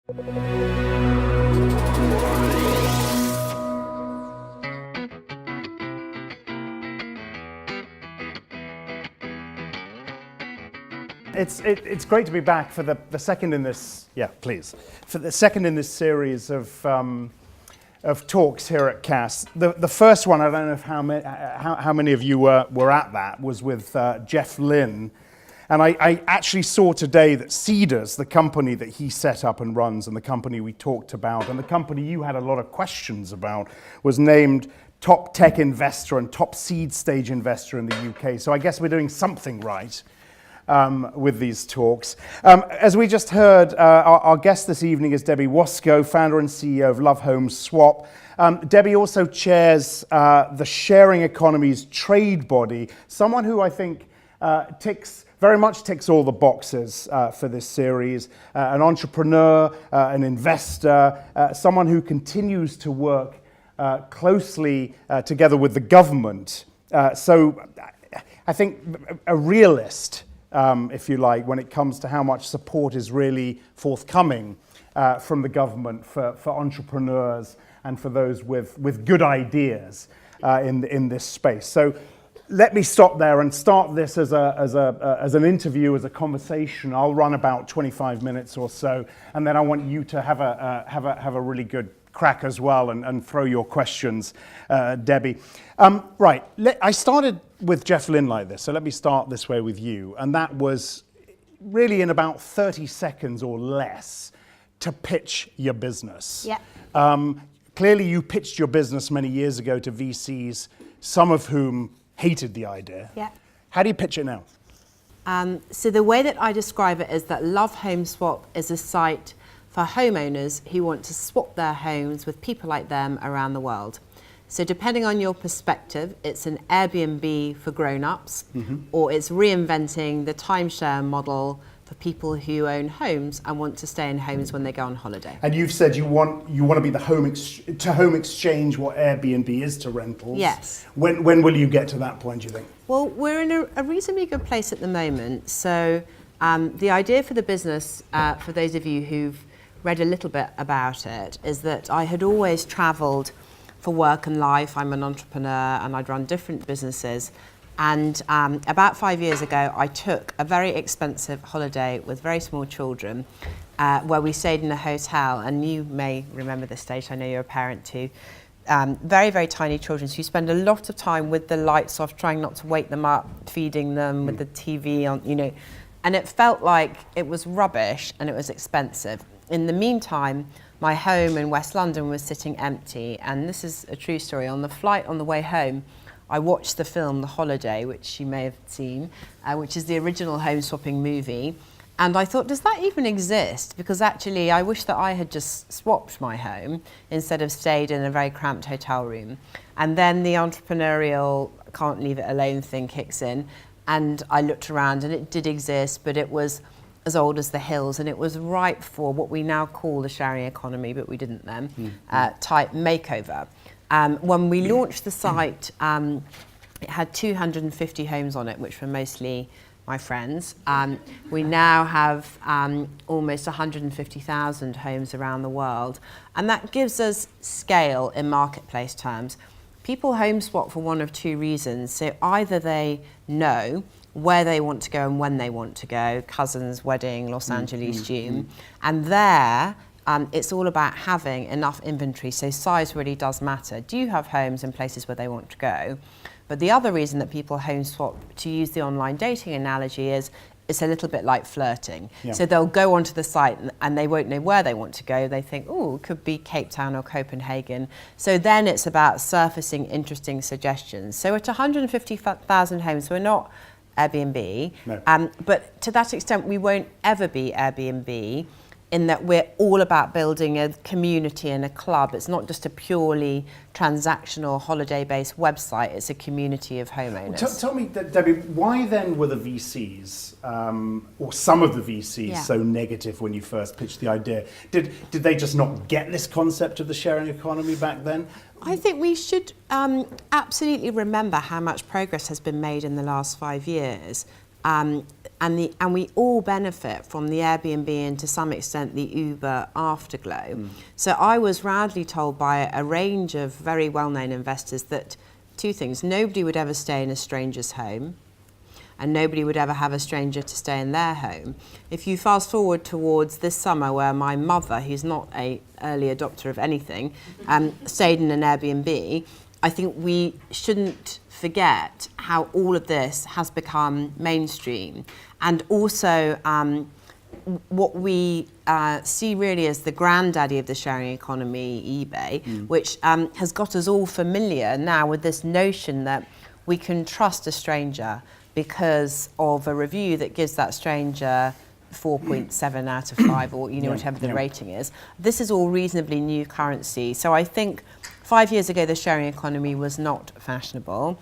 It's great to be back for the second in this, for the second in this series of talks here at CAS. The first one, I don't know if how many of you were at that, was with Jeff Lynne. And I actually saw today that Cedars, the company that he set up and runs, and the company we talked about, and the company you had a lot of questions about, was named top tech investor and top seed stage investor in the UK. So I guess we're doing something right with these talks. As we just heard, our guest this evening is Debbie Wasco, founder and CEO of Love Home Swap. Debbie also chairs the Sharing Economy's trade body, someone who I think very much ticks all the boxes for this series. An entrepreneur, an investor, someone who continues to work closely together with the government. So I think a realist, if you like, when it comes to how much support is really forthcoming from the government for entrepreneurs and for those with good ideas in this space. So let me stop there and start this as an interview, as a conversation. I'll run about 25 minutes or so, and then I want you to have a really good crack as well and throw your questions, Debbie. Right, I started with Jeff Lynne like this, so let me start this way with you. And that was really in about 30 seconds or less to pitch your business. Yeah. Clearly you pitched your business many years ago to VCs, some of whom hated the idea. Yeah. How do you pitch it now? So the way that I describe it is that Love Home Swap is a site for homeowners who want to swap their homes with people like them around the world. So depending on your perspective, it's an Airbnb for grown-ups, or it's reinventing the timeshare model for people who own homes and want to stay in homes when they go on holiday. And you've said you want to be the home exchange what Airbnb is to rentals. Yes. When will you get to that point, do you think? Well, we're in a reasonably good place at the moment. So the idea for the business, for those of you who've read a little bit about it, is that I had always travelled for work and life. I'm an entrepreneur and I'd run different businesses. And about 5 years ago, I took a very expensive holiday with very small children where we stayed in a hotel. And you may remember this stage, I know you're a parent too. Very, very tiny children. So you spend a lot of time with the lights off, trying not to wake them up, feeding them with the TV on, And it felt like it was rubbish and it was expensive. In the meantime, my home in West London was sitting empty, and this is a true story. On the flight on the way home, I watched the film The Holiday, which you may have seen, which is the original home swapping movie, and I thought, does that even exist? Because actually, I wish that I had just swapped my home instead of stayed in a very cramped hotel room. And then the entrepreneurial can't leave it alone thing kicks in, and I looked around, and it did exist, but it was as old as the hills, and it was ripe for what we now call the sharing economy, but we didn't then, type makeover. When we launched the site, it had 250 homes on it, which were mostly my friends. We now have almost 150,000 homes around the world, and that gives us scale in marketplace terms. People home swap for one of two reasons. So either they know where they want to go and when they want to go, cousins, wedding, Los Angeles, June. And there, it's all about having enough inventory, so size really does matter. Do you have homes in places where they want to go? But the other reason that people home swap, to use the online dating analogy, is it's a little bit like flirting. Yeah. So they'll go onto the site and they won't know where they want to go. They think, oh, it could be Cape Town or Copenhagen. So then it's about surfacing interesting suggestions. So at 150,000 homes, we're not Airbnb, no. But to that extent we won't ever be Airbnb, in that we're all about building a community and a club. It's not just a purely transactional holiday-based website, it's a community of homeowners. Well, tell me, Debbie, why then were the VCs, or some of the VCs, so negative when you first pitched the idea? Did they just not get this concept of the sharing economy back then? I think we should absolutely remember how much progress has been made in the last 5 years. and we all benefit from the Airbnb and to some extent the Uber afterglow. So I was roundly told by a range of very well-known investors that two things: nobody would ever stay in a stranger's home, and nobody would ever have a stranger to stay in their home. If you fast forward towards this summer, where my mother, who's not an early adopter of anything, stayed in an Airbnb, I think we shouldn't forget how all of this has become mainstream. And also what we see really as the granddaddy of the sharing economy, eBay, which has got us all familiar now with this notion that we can trust a stranger because of a review that gives that stranger 4.7 out of 5 or whatever the rating is. This is all reasonably new currency. So I think 5 years ago the sharing economy was not fashionable.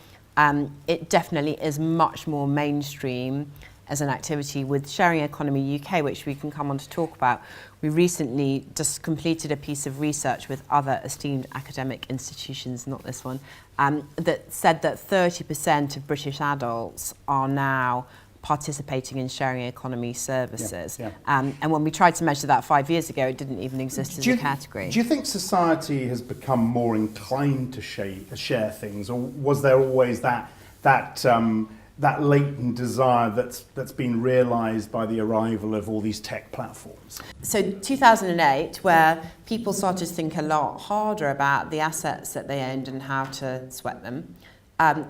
It definitely is much more mainstream as an activity with Sharing Economy UK, which we can come on to talk about. We recently just completed a piece of research with other esteemed academic institutions, not this one, that said that 30% of British adults are now participating in sharing economy services. And when we tried to measure that 5 years ago, it didn't even exist as a category. Do you think society has become more inclined to share things, or was there always that latent desire that's been realised by the arrival of all these tech platforms? So 2008, where people started to think a lot harder about the assets that they owned and how to sweat them.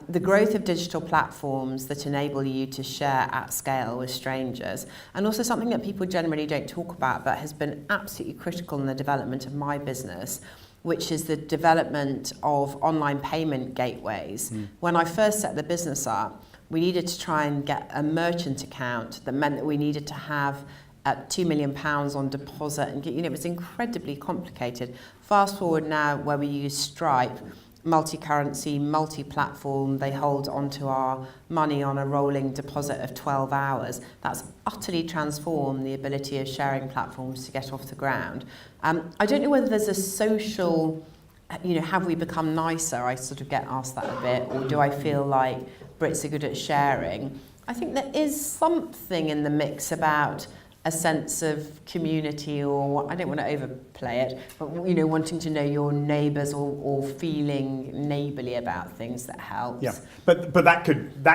The growth of digital platforms that enable you to share at scale with strangers, and also something that people generally don't talk about but has been absolutely critical in the development of my business, which is the development of online payment gateways. When I first set the business up, we needed to try and get a merchant account that meant that we needed to have £2 million on deposit, and it was incredibly complicated. Fast forward now, where we use Stripe, multi-currency, multi-platform, they hold onto our money on a rolling deposit of 12 hours. That's utterly transformed the ability of sharing platforms to get off the ground. I don't know whether there's a social, have we become nicer? I sort of get asked that a bit, or do I feel like Brits are good at sharing? I think there is something in the mix about a sense of community, or I don't want to overplay it, but wanting to know your neighbours or feeling neighbourly about things that helps. Yeah, but that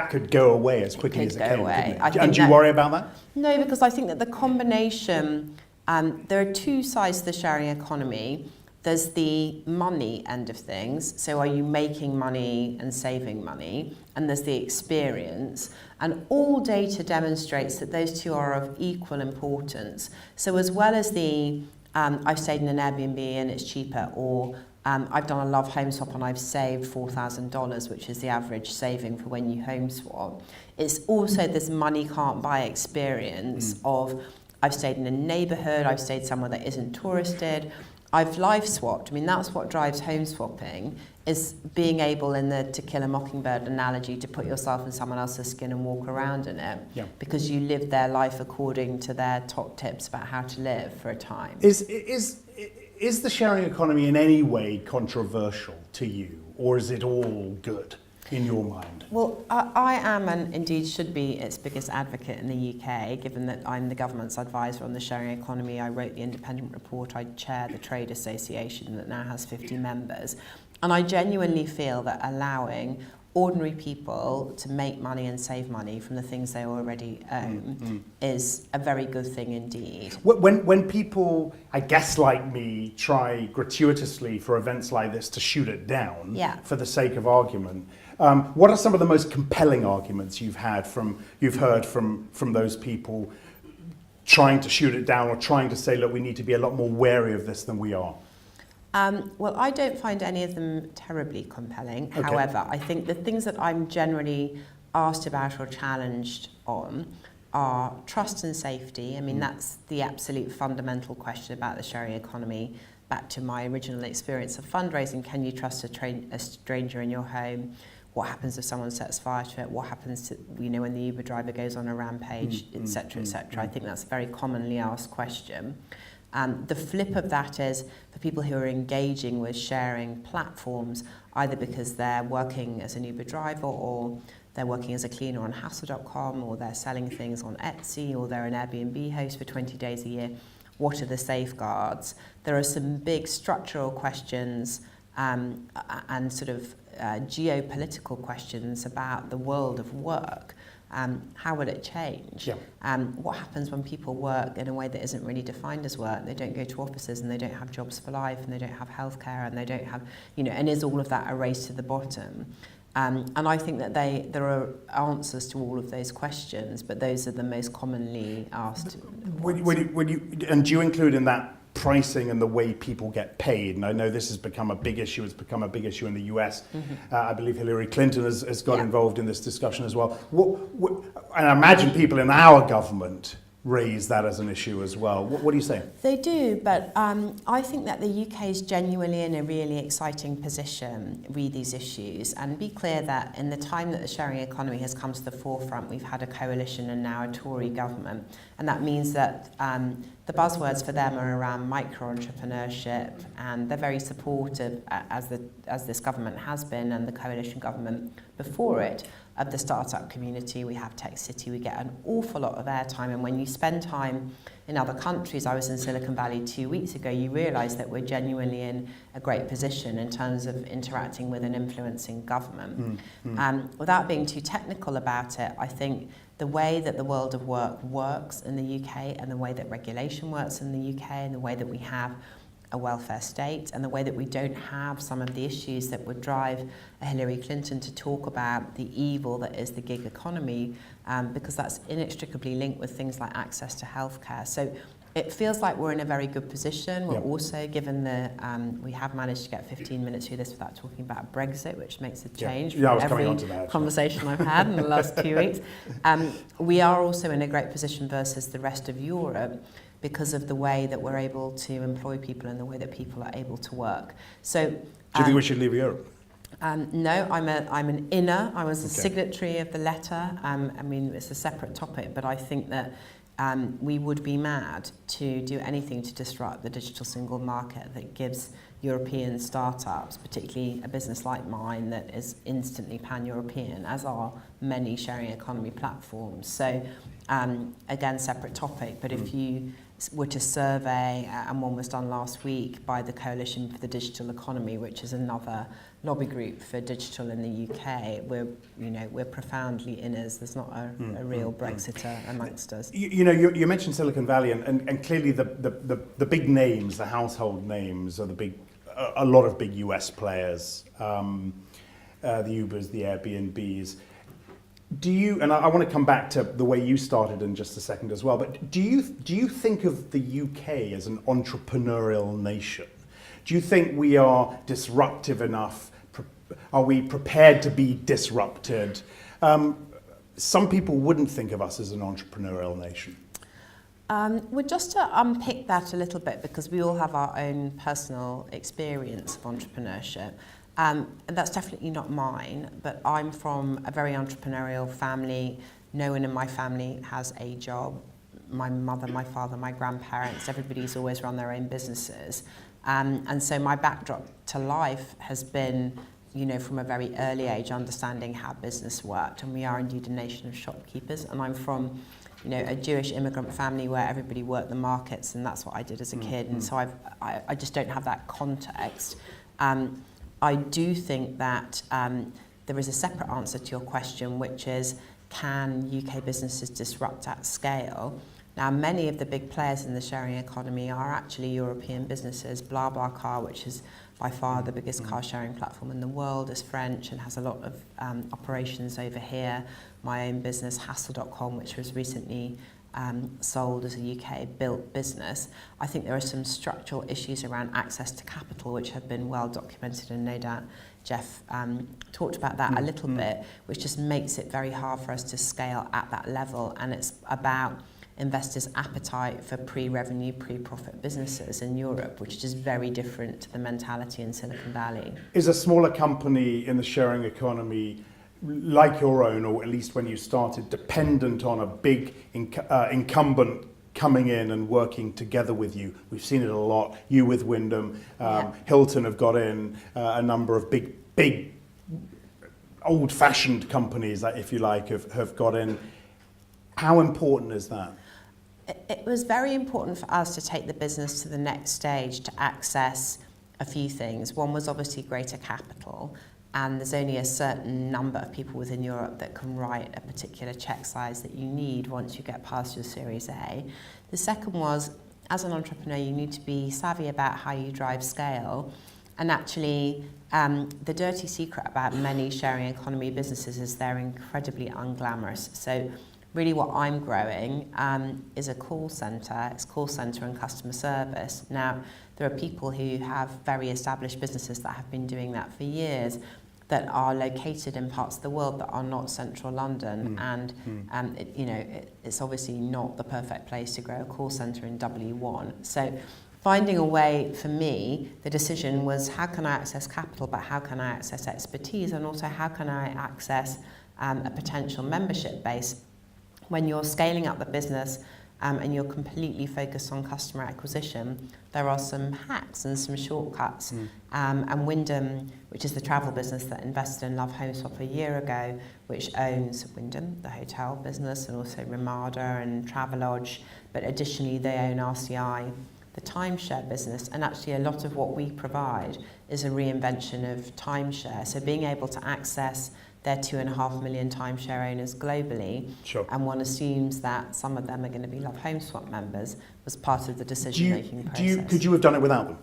could go away as quickly as it came. Away. And do you worry about that? No, because I think that the combination, there are two sides to the sharing economy. There's the money end of things, so are you making money and saving money? And there's the experience. And all data demonstrates that those two are of equal importance. So as well as the, I've stayed in an Airbnb and it's cheaper, or I've done a Love Home Swap and I've saved $4,000, which is the average saving for when you home swap. It's also this money can't buy experience of, I've stayed in a neighbourhood, I've stayed somewhere that isn't touristed, I've live swapped. I mean, that's what drives home swapping, is being able, in the To Kill a Mockingbird analogy, to put yourself in someone else's skin and walk around in it, because you live their life according to their top tips about how to live for a time. Is the sharing economy in any way controversial to you, or is it all good in your mind? Well, I am, and indeed should be, its biggest advocate in the UK, given that I'm the government's advisor on the sharing economy. I wrote the independent report, I chair the trade association that now has 50 members. And I genuinely feel that allowing ordinary people to make money and save money from the things they already own is a very good thing indeed. When people, I guess like me, try gratuitously for events like this to shoot it down for the sake of argument, what are some of the most compelling arguments you've heard from those people trying to shoot it down, or trying to say, look, we need to be a lot more wary of this than we are? Well, I don't find any of them terribly compelling. Okay. However, I think the things that I'm generally asked about or challenged on are trust and safety. I mean, that's the absolute fundamental question about the sharing economy. Back to my original experience of fundraising, can you trust a stranger in your home? What happens if someone sets fire to it? What happens to, when the Uber driver goes on a rampage, etc., etc.? I think that's a very commonly asked question. The flip of that is for people who are engaging with sharing platforms, either because they're working as an Uber driver or they're working as a cleaner on Hassel.com, or they're selling things on Etsy, or they're an Airbnb host for 20 days a year. What are the safeguards? There are some big structural questions and sort of geopolitical questions about the world of work. How will it change? Yeah. What happens when people work in a way that isn't really defined as work? They don't go to offices, and they don't have jobs for life, and they don't have healthcare, and they don't have, and is all of that a race to the bottom? And I think that there are answers to all of those questions, but those are the most commonly asked. And do you include in that pricing and the way people get paid? And I know this has become a big issue. It's become a big issue in the US. I believe Hillary Clinton has got involved in this discussion as well. And I imagine people in our government raise that as an issue as well. What do you say? They do, but I think that the UK is genuinely in a really exciting position with these issues. And be clear that in the time that the sharing economy has come to the forefront, we've had a coalition and now a Tory government. And that means that the buzzwords for them are around micro-entrepreneurship, and they're very supportive, as this government has been, and the coalition government before it, of the startup community. We have Tech City, we get an awful lot of airtime, and when you spend time in other countries, I was in Silicon Valley 2 weeks ago, you realise that we're genuinely in a great position in terms of interacting with and influencing government. Without being too technical about it, I think the way that the world of work works in the UK, and the way that regulation works in the UK, and the way that we have a welfare state, and the way that we don't have some of the issues that would drive a Hillary Clinton to talk about the evil that is the gig economy, because that's inextricably linked with things like access to healthcare. So it feels like we're in a very good position. We're also, given the, we have managed to get 15 minutes through this without talking about Brexit, which makes a change from every conversation I've had in the last 2 weeks. We are also in a great position versus the rest of Europe, because of the way that we're able to employ people and the way that people are able to work. So, do you think we should leave Europe? No, I'm an inner. I was a signatory of the letter. I mean, it's a separate topic, but I think that we would be mad to do anything to disrupt the digital single market that gives European startups, particularly a business like mine that is instantly pan-European, as are many sharing economy platforms. So, again, separate topic, but if you were to survey, and one was done last week by the Coalition for the Digital Economy, which is another lobby group for digital in the UK, we're profoundly inners. There's not a real Brexiter amongst us. You mentioned Silicon Valley, and clearly the big names, the household names, are a lot of big US players, the Ubers, the Airbnbs. Do you, and I want to come back to the way you started in just a second as well, but do you think of the UK as an entrepreneurial nation? Do you think we are disruptive enough? Are we prepared to be disrupted? Some people wouldn't think of us as an entrepreneurial nation. Well, just to unpick that a little bit, because we all have our own personal experience of entrepreneurship. And that's definitely not mine, but I'm from a very entrepreneurial family. No one in my family has a job. My mother, my father, my grandparents, everybody's always run their own businesses. And so my backdrop to life has been, from a very early age, understanding how business worked. And we are indeed a nation of shopkeepers. And I'm from, a Jewish immigrant family where everybody worked the markets, and that's what I did as a kid. And so I just don't have that context. I do think that there is a separate answer to your question, which is, can UK businesses disrupt at scale? Now, many of the big players in the sharing economy are actually European businesses. BlaBlaCar, which is by far the biggest car sharing platform in the world, is French and has a lot of operations over here. My own business, Hassel.com, which was recently sold as a UK-built business. I think there are some structural issues around access to capital which have been well documented, and no doubt Jeff talked about that a little bit, which just makes it very hard for us to scale at that level. And it's about investors' appetite for pre-revenue, pre-profit businesses in Europe, which is very different to the mentality in Silicon Valley. Is a smaller company in the sharing economy, like your own, or at least when you started, dependent on a big incumbent coming in and working together with you? We've seen it a lot. You with Wyndham, Hilton have got in, a number of big, old-fashioned companies, if you like, have got in. How important is that? It was very important for us to take the business to the next stage to access a few things. One was obviously greater capital, and there's only a certain number of people within Europe that can write a particular check size that you need once you get past your Series A. The second was, as an entrepreneur, you need to be savvy about how you drive scale. And actually, the dirty secret about many sharing economy businesses is they're incredibly unglamorous. So really what I'm growing is a call centre. It's call centre and customer service. Now, there are people who have very established businesses that have been doing that for years, that are located in parts of the world that are not central London, and it's obviously not the perfect place to grow a call centre in W1. So finding a way, for me, the decision was how can I access capital, but how can I access expertise, and also how can I access a potential membership base. When you're scaling up the business and you're completely focused on customer acquisition, there are some hacks and some shortcuts. And Wyndham, which is the travel business that invested in Love Home Swap a year ago, which owns Wyndham, the hotel business, and also Ramada and Travelodge, but additionally they own RCI, the timeshare business, and actually a lot of what we provide is a reinvention of timeshare. So being able to access their 2.5 million timeshare owners globally, Sure. and one assumes that some of them are going to be Love Home Swap members, was part of the decision-making process. Could you have done it without them?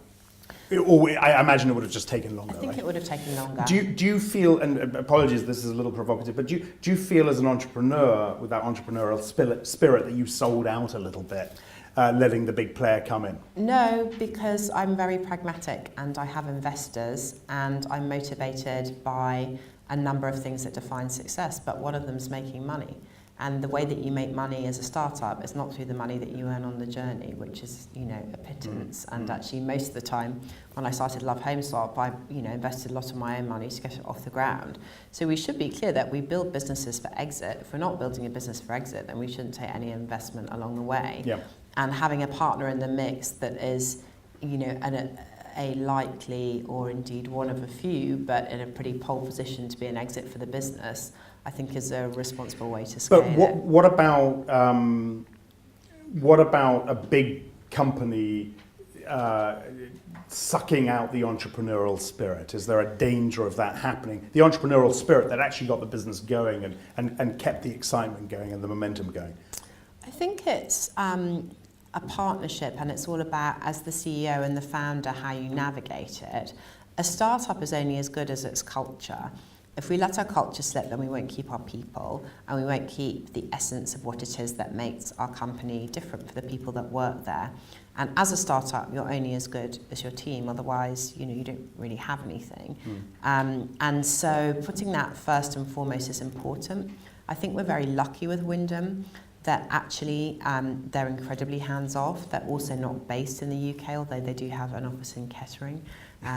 Or I imagine it would have just taken longer. I think it would have taken longer. Do you feel, and apologies, this is a little provocative, but do you feel as an entrepreneur, with that entrepreneurial spirit, that you sold out a little bit, letting the big player come in? No, because I'm very pragmatic and I have investors and I'm motivated by a number of things that define success, but one of them is making money. And the way that you make money as a startup is not through the money that you earn on the journey, which is, a pittance. And actually, most of the time, when I started Love Home Swap, I, invested a lot of my own money to get it off the ground. So we should be clear that we build businesses for exit. If we're not building a business for exit, then we shouldn't take any investment along the way. Yeah. And having a partner in the mix that is, a likely, or indeed one of a few, but in a pretty pole position to be an exit for the business, I think is a responsible way to scale it. But what about a big company sucking out the entrepreneurial spirit? Is there a danger of that happening? The entrepreneurial spirit that actually got the business going and kept the excitement going and the momentum going? I think it's a partnership, and it's all about, as the CEO and the founder, how you navigate it. A startup is only as good as its culture. If we let our culture slip, then we won't keep our people, and we won't keep the essence of what it is that makes our company different for the people that work there. And as a startup, you're only as good as your team. Otherwise, you don't really have anything. And so putting that first and foremost is important. I think we're very lucky with Wyndham that actually they're incredibly hands-off. They're also not based in the UK, although they do have an office in Kettering,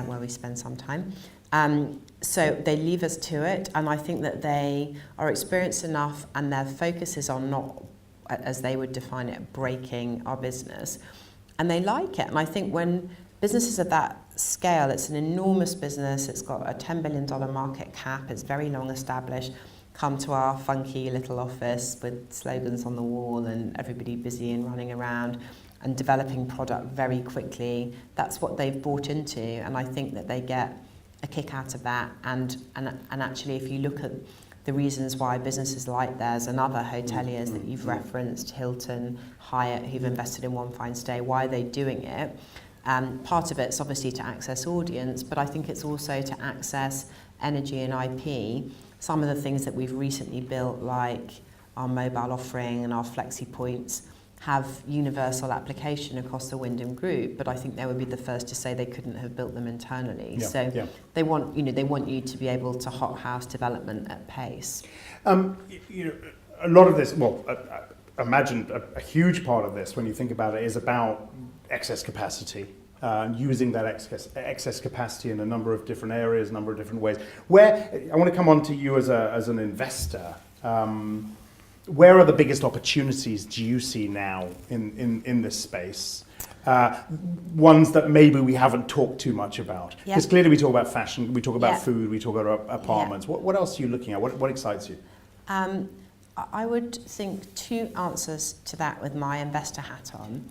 where we spend some time. So they leave us to it, and I think that they are experienced enough and their focus is on not, as they would define it, breaking our business. And they like it. And I think when businesses at that scale, it's an enormous business, it's got a $10 billion market cap, it's very long established, come to our funky little office with slogans on the wall and everybody busy and running around and developing product very quickly. That's what they've bought into, and I think that they get a kick out of that. And actually, if you look at the reasons why businesses like theirs and other hoteliers that you've referenced, Hilton, Hyatt, who've invested in One Fine Stay, why are they doing it? Part of it's obviously to access audience, but I think it's also to access energy and IP. Some of the things that we've recently built, like our mobile offering and our Flexi Points, have universal application across the Wyndham Group, but I think they would be the first to say they couldn't have built them internally. They want you to be able to hothouse development at pace. A lot of this, imagine a huge part of this, when you think about it, is about excess capacity. Using that excess capacity in a number of different areas, a number of different ways. Where I want to come on to you as an investor. where are the biggest opportunities do you see now in this space? Ones that maybe we haven't talked too much about. Because clearly we talk about fashion, we talk about food, we talk about apartments. What else are you looking at? What excites you? I would think two answers to that with my investor hat on.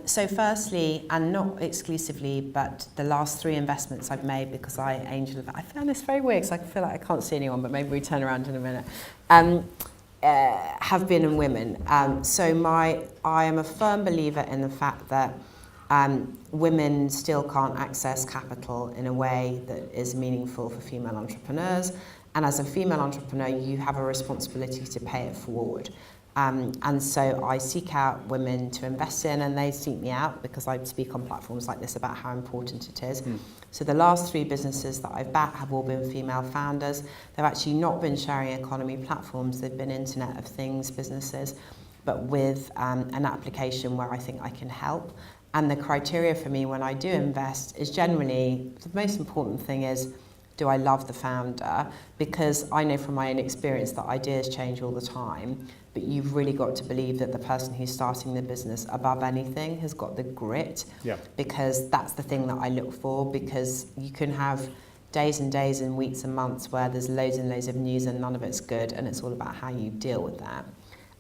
So firstly, and not exclusively, but the last 3 investments I've made, because I found this very weird, because I feel like I can't see anyone, but maybe we turn around in a minute, have been in women. I am a firm believer in the fact that women still can't access capital in a way that is meaningful for female entrepreneurs. And as a female entrepreneur, you have a responsibility to pay it forward. And so I seek out women to invest in, and they seek me out because I speak on platforms like this about how important it is. So the last 3 businesses that I've backed have all been female founders. They've actually not been sharing economy platforms. They've been Internet of Things businesses, but with an application where I think I can help. And the criteria for me when I do invest is generally, the most important thing is, do I love the founder? Because I know from my own experience that ideas change all the time, but you've really got to believe that the person who's starting the business above anything has got the grit, because that's the thing that I look for, because you can have days and days and weeks and months where there's loads and loads of news and none of it's good, and it's all about how you deal with that.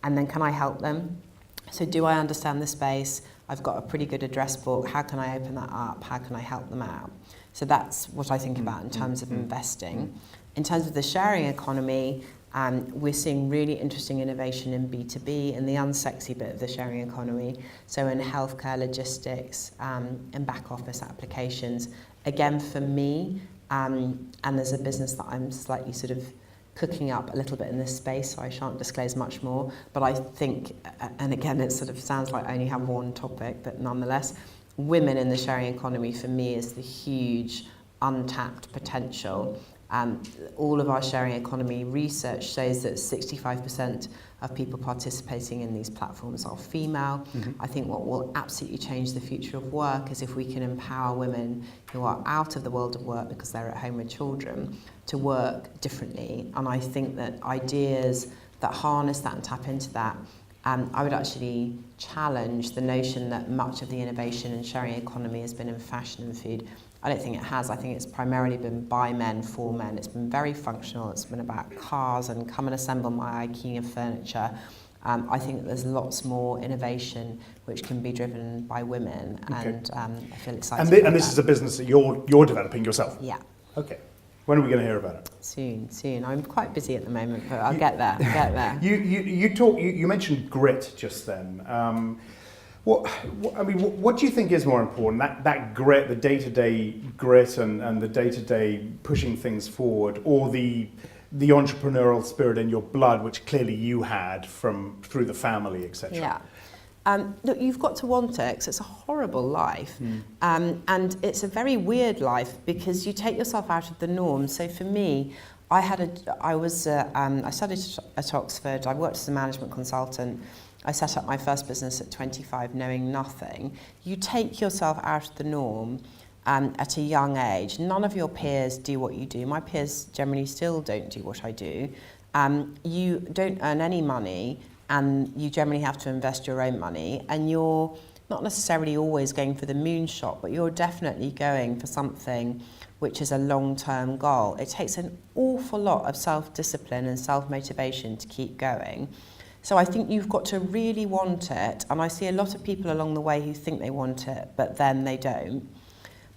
And then can I help them? So do I understand the space? I've got a pretty good address book. How can I open that up? How can I help them out? So that's what I think about in terms of investing. In terms of the sharing economy, we're seeing really interesting innovation in B2B and the unsexy bit of the sharing economy. So in healthcare, logistics, and back office applications. Again, for me, and there's a business that I'm slightly sort of cooking up a little bit in this space, so I shan't disclose much more. But I think, and again, it sort of sounds like I only have one topic, but nonetheless, women in the sharing economy for me is the huge untapped potential. All of our sharing economy research shows that 65% of people participating in these platforms are female. I think what will absolutely change the future of work is if we can empower women who are out of the world of work because they're at home with children to work differently. And I think that ideas that harness that and tap into that, I would actually challenge the notion that much of the innovation in sharing economy has been in fashion and food. I don't think it has. I think it's primarily been by men, for men. It's been very functional. It's been about cars and come and assemble my IKEA furniture. I think that there's lots more innovation which can be driven by women, and I feel excited about And this is a business that you're developing yourself? Yeah. Okay. When are we going to hear about it? Soon. I'm quite busy at the moment, but I'll get there. You mentioned grit just then. What do you think is more important? That grit, the day-to-day grit and the day-to-day pushing things forward, or the entrepreneurial spirit in your blood, which clearly you had through the family, etc.? Yeah. Look, you've got to want it, because it's a horrible life. And it's a very weird life because you take yourself out of the norm. So for me, I studied at Oxford. I worked as a management consultant. I set up my first business at 25, knowing nothing. You take yourself out of the norm at a young age. None of your peers do what you do. My peers generally still don't do what I do. You don't earn any money, and you generally have to invest your own money, and you're not necessarily always going for the moonshot, but you're definitely going for something which is a long-term goal. It takes an awful lot of self-discipline and self-motivation to keep going. So I think you've got to really want it, and I see a lot of people along the way who think they want it, but then they don't.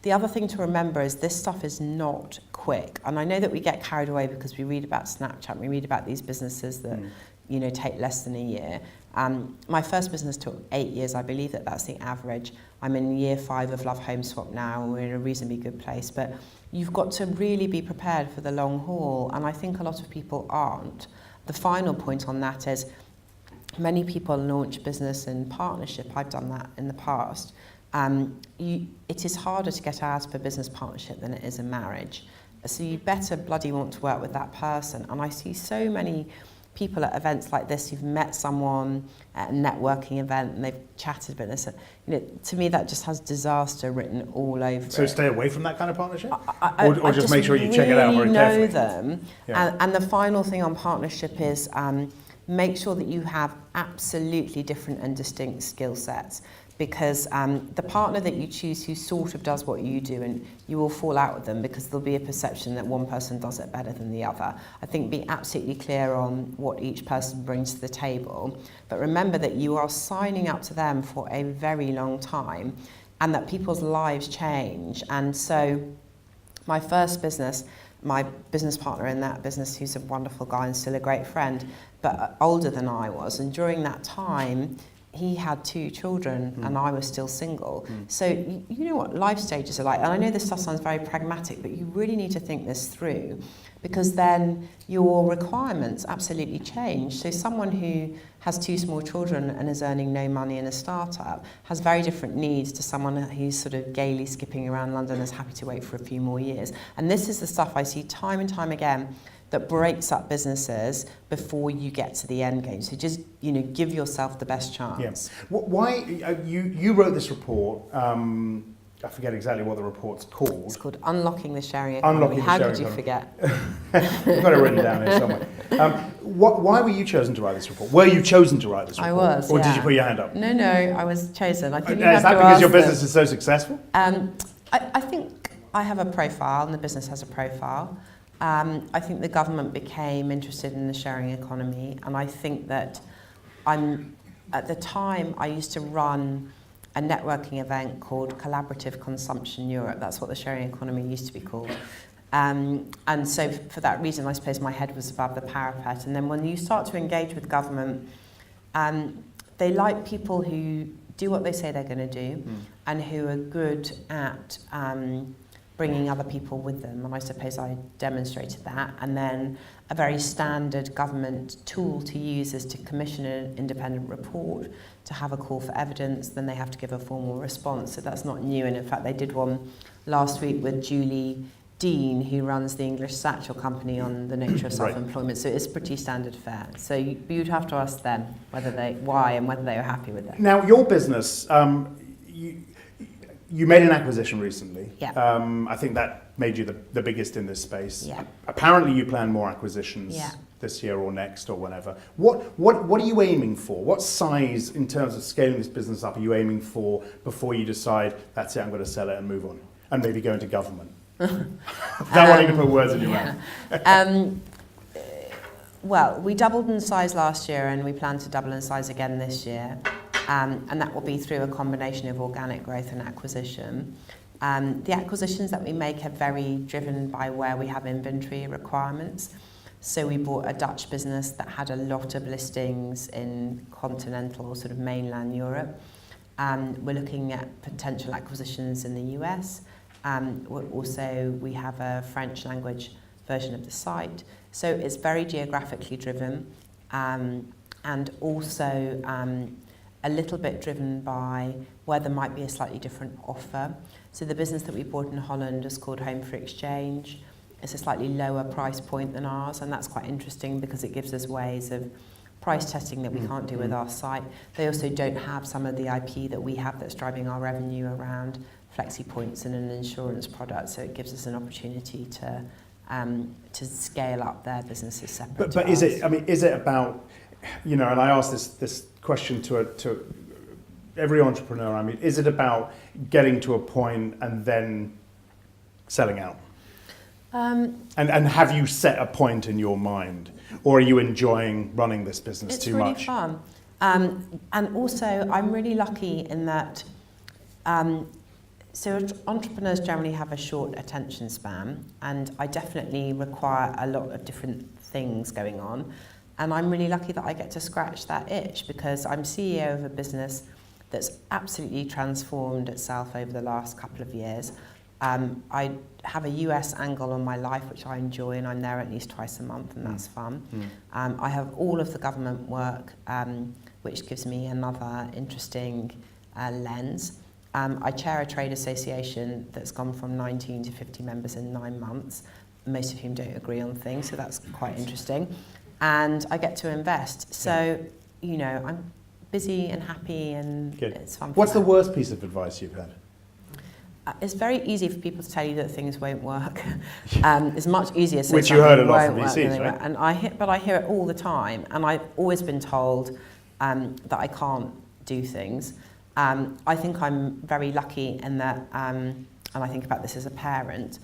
The other thing to remember is this stuff is not quick, and I know that we get carried away because we read about Snapchat, we read about these businesses that take less than a year. My first business took 8 years. I believe that that's the average. I'm in year 5 of Love Home Swap now, and we're in a reasonably good place. But you've got to really be prepared for the long haul, and I think a lot of people aren't. The final point on that is many people launch business in partnership. I've done that in the past. It is harder to get out of a business partnership than it is a marriage. So you better bloody want to work with that person. And I see so many people at events like this who've met someone at a networking event and they've chatted about this. To me, that just has disaster written all over it. So stay away from that kind of partnership? Or just make sure you check it out very carefully? Know them. Yeah. And the final thing on partnership is make sure that you have absolutely different and distinct skill sets, because the partner that you choose who sort of does what you do, and you will fall out with them because there'll be a perception that one person does it better than the other. I think be absolutely clear on what each person brings to the table, but remember that you are signing up to them for a very long time, and that people's lives change. And so my first business, my business partner in that business, who's a wonderful guy and still a great friend, but older than I was, and during that time he had 2 children and I was still single. So you know what life stages are like, and I know this stuff sounds very pragmatic, but you really need to think this through, because then your requirements absolutely change. So someone who has 2 small children and is earning no money in a startup has very different needs to someone who's sort of gaily skipping around London and is happy to wait for a few more years. And this is the stuff I see time and time again that breaks up businesses before you get to the end game. So just, give yourself the best chance. Yes. Why you wrote this report? I forget exactly what the report's called. It's called Unlocking the Sharing Economy. How could you forget? I've got it written down here somewhere. Why were you chosen to write this report? Were you chosen to write this report? I was. Or yeah. did you put your hand up? No, I was chosen. I think you is have that to because ask your them. business is so successful? I think I have a profile, and the business has a profile. I think the government became interested in the sharing economy, and I think that at the time I used to run a networking event called Collaborative Consumption Europe. That's what the sharing economy used to be called. And so for that reason, I suppose my head was above the parapet. And then when you start to engage with government, they like people who do what they say they're going to do and who are good at bringing other people with them, and I suppose I demonstrated that. And then a very standard government tool to use is to commission an independent report, to have a call for evidence, then they have to give a formal response. So that's not new, and in fact they did one last week with Julie Dean, who runs the English Satchel Company, on the nature of self-employment. So it's pretty standard fare. So you'd have to ask them why and whether they are happy with it. Now, your business, you made an acquisition recently. Yeah. I think that made you the biggest in this space. Yeah. Apparently you plan more acquisitions this year or next or whenever. What are you aiming for? What size, in terms of scaling this business up, are you aiming for before you decide, that's it, I'm going to sell it and move on? And maybe go into government? Without wanting to put words in your mouth. Well, we doubled in size last year, and we plan to double in size again this year. And that will be through a combination of organic growth and acquisition. The acquisitions that we make are very driven by where we have inventory requirements. So we bought a Dutch business that had a lot of listings in continental or sort of mainland Europe. We're looking at potential acquisitions in the US. We have a French language version of the site. So it's very geographically driven, and also a little bit driven by where there might be a slightly different offer. So the business that we bought in Holland is called Home for Exchange. It's a slightly lower price point than ours, and that's quite interesting because it gives us ways of price testing that we can't do with our site. They also don't have some of the IP that we have that's driving our revenue around flexi points and an insurance product, so it gives us an opportunity to scale up their businesses separate. But is it about, and I ask this question to every entrepreneur, is it about getting to a point and then selling out? And have you set a point in your mind, or are you enjoying running this business too much? It's really fun. And also, I'm really lucky in that, so entrepreneurs generally have a short attention span, and I definitely require a lot of different things going on. And I'm really lucky that I get to scratch that itch, because I'm CEO of a business that's absolutely transformed itself over the last couple of years. I have a US angle on my life, which I enjoy, and I'm there at least twice a month, and that's fun. I have all of the government work, which gives me another interesting lens. I chair a trade association that's gone from 19 to 50 members in 9 months, most of whom don't agree on things, so that's quite interesting. And I get to invest. So, I'm busy and happy, and Good. it's fun. What's the worst piece of advice you've had? it's very easy for people to tell you that things won't work. It's much easier to say Which you heard a something lot from won't work than VCs, they right? won't. And I hear it all the time, and I've always been told that I can't do things. I think I'm very lucky in that, and I think about this as a parent,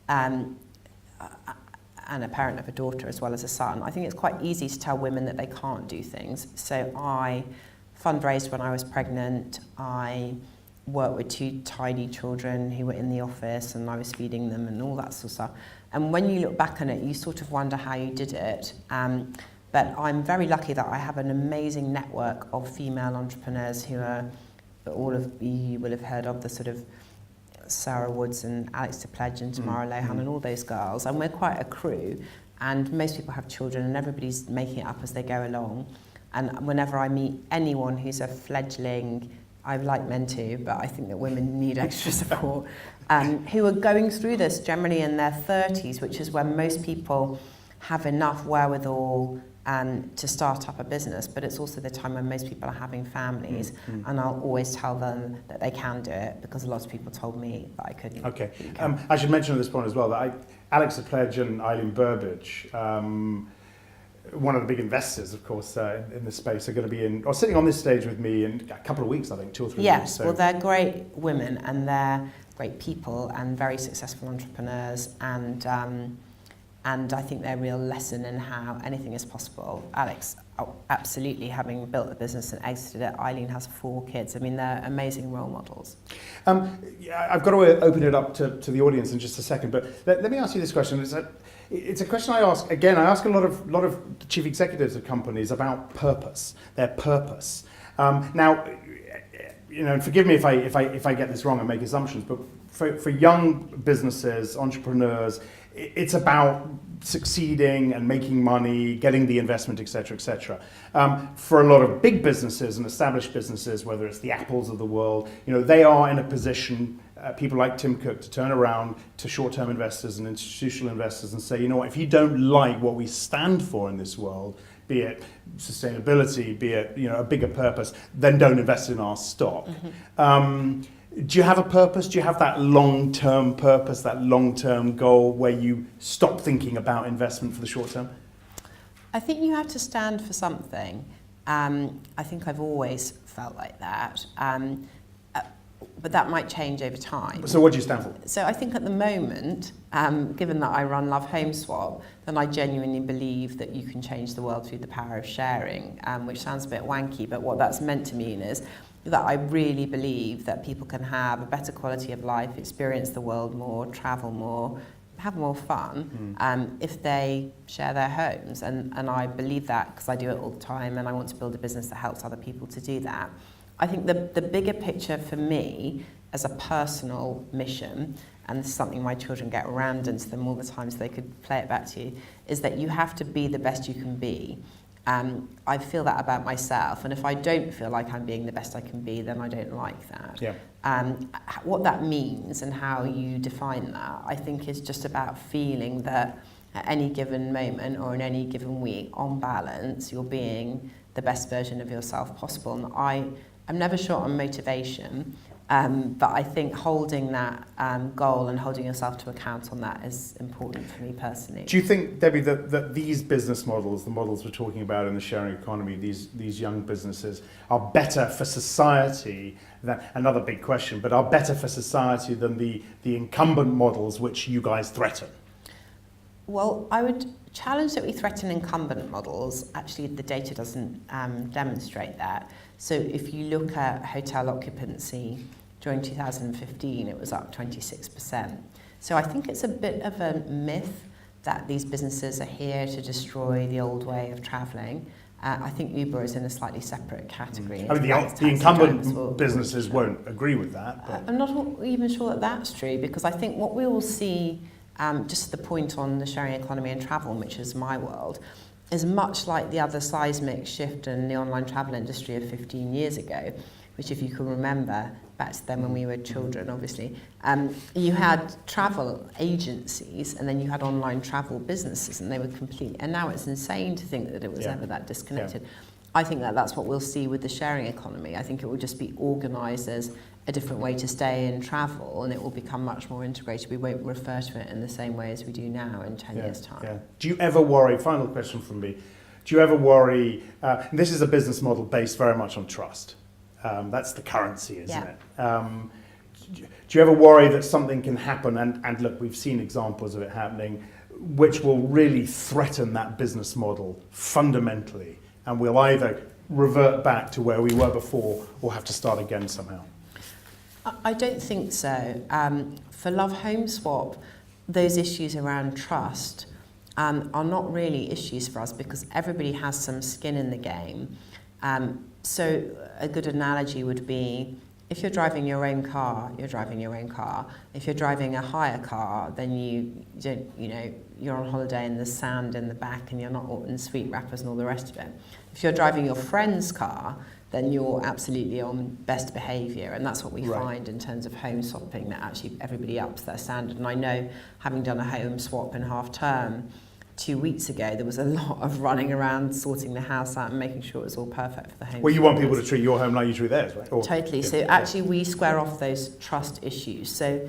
and a parent of a daughter as well as a son. I think it's quite easy to tell women that they can't do things. So I fundraised when I was pregnant. I worked with 2 tiny children who were in the office, and I was feeding them and all that sort of stuff. And when you look back on it, you sort of wonder how you did it. But I'm very lucky that I have an amazing network of female entrepreneurs who are, all of you will have heard of, the sort of Sarah Woods and Alex de Pledge and Tamara Lohan and all those girls. And we're quite a crew, and most people have children, and everybody's making it up as they go along. And whenever I meet anyone who's a fledgling, I like men too, but I think that women need extra support, who are going through this generally in their 30s, which is when most people have enough wherewithal to start up a business, but it's also the time when most people are having families, and I'll always tell them that they can do it, because a lot of people told me that I couldn't. Okay. I should mention at this point as well that Alex de Pledge and Eileen Burbidge, one of the big investors, of course, in this space, are going to be sitting on this stage with me in a couple of weeks, I think, 2 or 3 weeks. Yes, So. well, they're great women, and they're great people and very successful entrepreneurs, and I think they're a real lesson in how anything is possible. Alex, absolutely, having built a business and exited it. Eileen has 4 kids. I mean, they're amazing role models. I've got to open it up to the audience in just a second, but let me ask you this question. It's a question I ask, again, I ask a lot of chief executives of companies about purpose, their purpose. Now, and forgive me if I get this wrong and make assumptions, but for young businesses, entrepreneurs, it's about succeeding and making money, getting the investment, et cetera, et cetera. For a lot of big businesses and established businesses, whether it's the Apples of the world, they are in a position, people like Tim Cook, to turn around to short-term investors and institutional investors and say, if you don't like what we stand for in this world, be it sustainability, be it a bigger purpose, then don't invest in our stock. Do you have a purpose? Do you have that long-term purpose, that long-term goal where you stop thinking about investment for the short term? I think you have to stand for something. I think I've always felt like that. But that might change over time. So what do you stand for? So I think at the moment, given that I run Love Home Swap, then I genuinely believe that you can change the world through the power of sharing, which sounds a bit wanky, but what that's meant to mean is that I really believe that people can have a better quality of life, experience the world more, travel more, have more fun if they share their homes. And I believe that because I do it all the time, and I want to build a business that helps other people to do that. I think the bigger picture for me as a personal mission, and this is something my children get rammed into them all the time so they could play it back to you, is that you have to be the best you can be. I feel that about myself, and if I don't feel like I'm being the best I can be, then I don't like that. Yeah. What that means and how you define that, I think, is just about feeling that at any given moment or in any given week, on balance, you're being the best version of yourself possible. And I'm never short on motivation, but I think holding that goal and holding yourself to account on that is important for me personally. Do you think, Debbie, that these business models, the models we're talking about in the sharing economy, these young businesses, are better for society than, another big question, but are better for society than the incumbent models which you guys threaten? Well, I would challenge that we threaten incumbent models. Actually, the data doesn't demonstrate that. So if you look at hotel occupancy during 2015, it was up 26%. So I think it's a bit of a myth that these businesses are here to destroy the old way of travelling. I think Uber is in a slightly separate category. I mean, the incumbent businesses won't agree with that. But I'm not even sure that that's true, because I think what we will see, just the point on the sharing economy and travel, which is my world, is much like the other seismic shift in the online travel industry of 15 years ago, which, if you can remember, back to then when we were children, obviously, you had travel agencies and then you had online travel businesses, and they were complete. And now it's insane to think that it was ever that disconnected. I think that that's what we'll see with the sharing economy. I think it will just be organised as a different way to stay and travel, and it will become much more integrated. We won't refer to it in the same way as we do now in 10 years' time. Yeah. Do you ever worry, final question from me, do you ever worry, this is a business model based very much on trust. That's the currency, isn't it? Do you ever worry that something can happen, and look, we've seen examples of it happening, which will really threaten that business model fundamentally, and we'll either revert back to where we were before or have to start again somehow? I don't think so. For Love Home Swap, those issues around trust are not really issues for us because everybody has some skin in the game. So a good analogy would be, if you're driving your own car, you're driving your own car. If you're driving a hire car, then you're on holiday in the sand in the back and you're not in sweet wrappers and all the rest of it. If you're driving your friend's car, then you're absolutely on best behaviour, and that's what we find in terms of home swapping, that actually everybody ups their standard. And I know, having done a home swap in half term 2 weeks ago, there was a lot of running around sorting the house out and making sure it was all perfect for the home. Well, you want people to treat your home like you treat theirs, right? Totally. So actually we square off those trust issues. So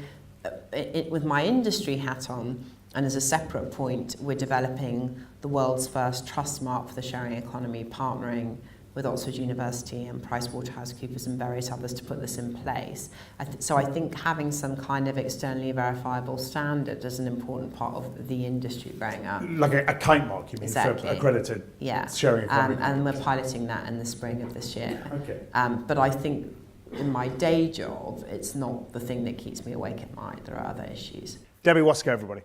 with my industry hat on, and as a separate point, we're developing the world's first trust mark for the sharing economy, partnering with Oxford University and PricewaterhouseCoopers and various others to put this in place. So I think having some kind of externally verifiable standard is an important part of the industry growing up. Like a kite mark, you mean, Exactly. for accredited sharing economy? And we're piloting that in the spring of this year. Okay. But I think in my day job, it's not the thing that keeps me awake at night. There are other issues. Debbie Wasko, everybody.